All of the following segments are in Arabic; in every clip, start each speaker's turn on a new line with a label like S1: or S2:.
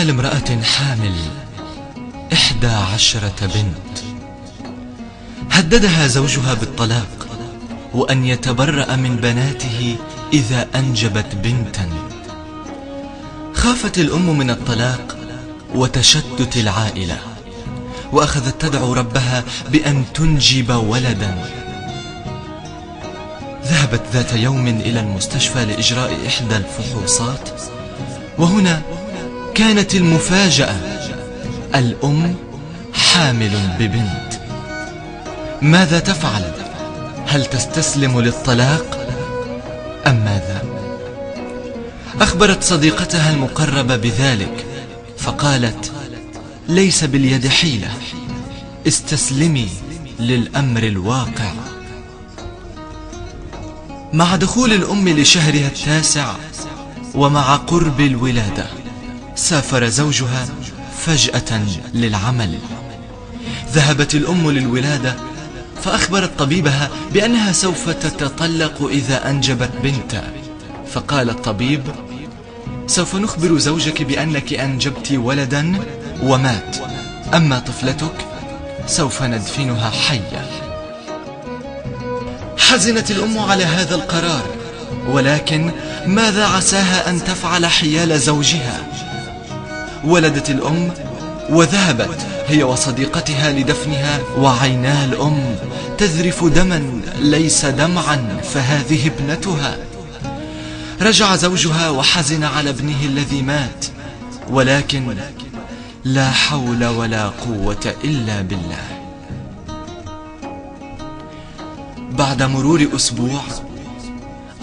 S1: كان لامرأة حامل 11 بنت، هددها زوجها بالطلاق وأن يتبرأ من بناته إذا أنجبت بنتا. خافت الأم من الطلاق وتشتت العائلة، وأخذت تدعو ربها بأن تنجب ولدا. ذهبت ذات يوم إلى المستشفى لإجراء إحدى الفحوصات، وهنا كانت المفاجأة: الأم حامل ببنت. ماذا تفعل؟ هل تستسلم للطلاق أم ماذا؟ أخبرت صديقتها المقربة بذلك، فقالت: ليس باليد حيلة، استسلمي للأمر الواقع. مع دخول الأم لشهرها 9 ومع قرب الولادة، سافر زوجها فجأة للعمل. ذهبت الأم للولادة، فأخبرت طبيبها بأنها سوف تتطلق إذا أنجبت بنتا. فقال الطبيب: سوف نخبر زوجك بأنك أنجبت ولدا ومات، أما طفلتك سوف ندفنها حية. حزنت الأم على هذا القرار، ولكن ماذا عساها أن تفعل حيال زوجها؟ ولدت الأم وذهبت هي وصديقتها لدفنها، وعينا الأم تذرف دما ليس دمعا، فهذه ابنتها. رجع زوجها وحزن على ابنه الذي مات، ولكن لا حول ولا قوة إلا بالله. بعد مرور أسبوع،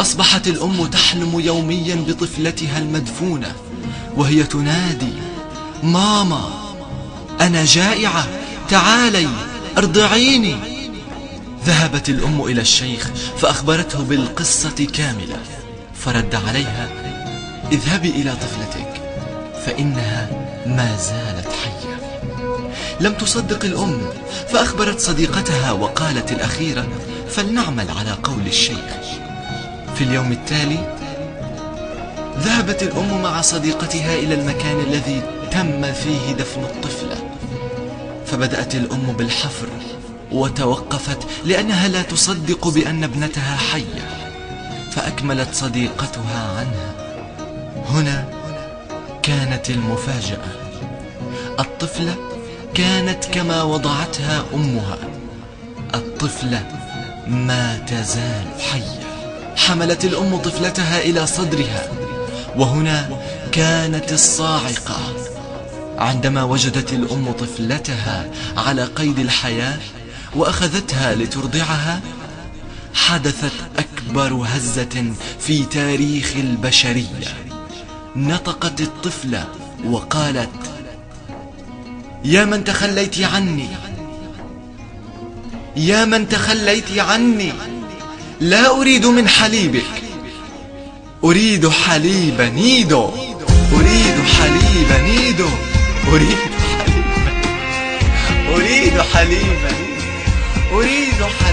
S1: أصبحت الأم تحلم يوميا بطفلتها المدفونة، وهي تنادي: ماما، أنا جائعة، تعالي ارضعيني. ذهبت الأم إلى الشيخ فأخبرته بالقصة كاملة، فرد عليها: اذهبي إلى طفلتك فإنها ما زالت حية. لم تصدق الأم، فأخبرت صديقتها وقالت الأخيرة: فلنعمل على قول الشيخ. في اليوم التالي ذهبت الأم مع صديقتها إلى المكان الذي تم فيه دفن الطفلة، فبدأت الأم بالحفر وتوقفت لأنها لا تصدق بأن ابنتها حية، فأكملت صديقتها عنها. هنا كانت المفاجأة: الطفلة كانت كما وضعتها أمها، الطفلة ما تزال حية. حملت الأم طفلتها إلى صدرها، وهنا كانت الصاعقة عندما وجدت الأم طفلتها على قيد الحياة وأخذتها لترضعها. حدثت أكبر هزة في تاريخ البشرية. نطقت الطفلة وقالت: يا من تخليت عني، يا من تخليت عني، لا أريد من حليبك، أريد حليب نيدو، أريد حليب نيدو، أريد حليب، أريد حليب، أريد حليب.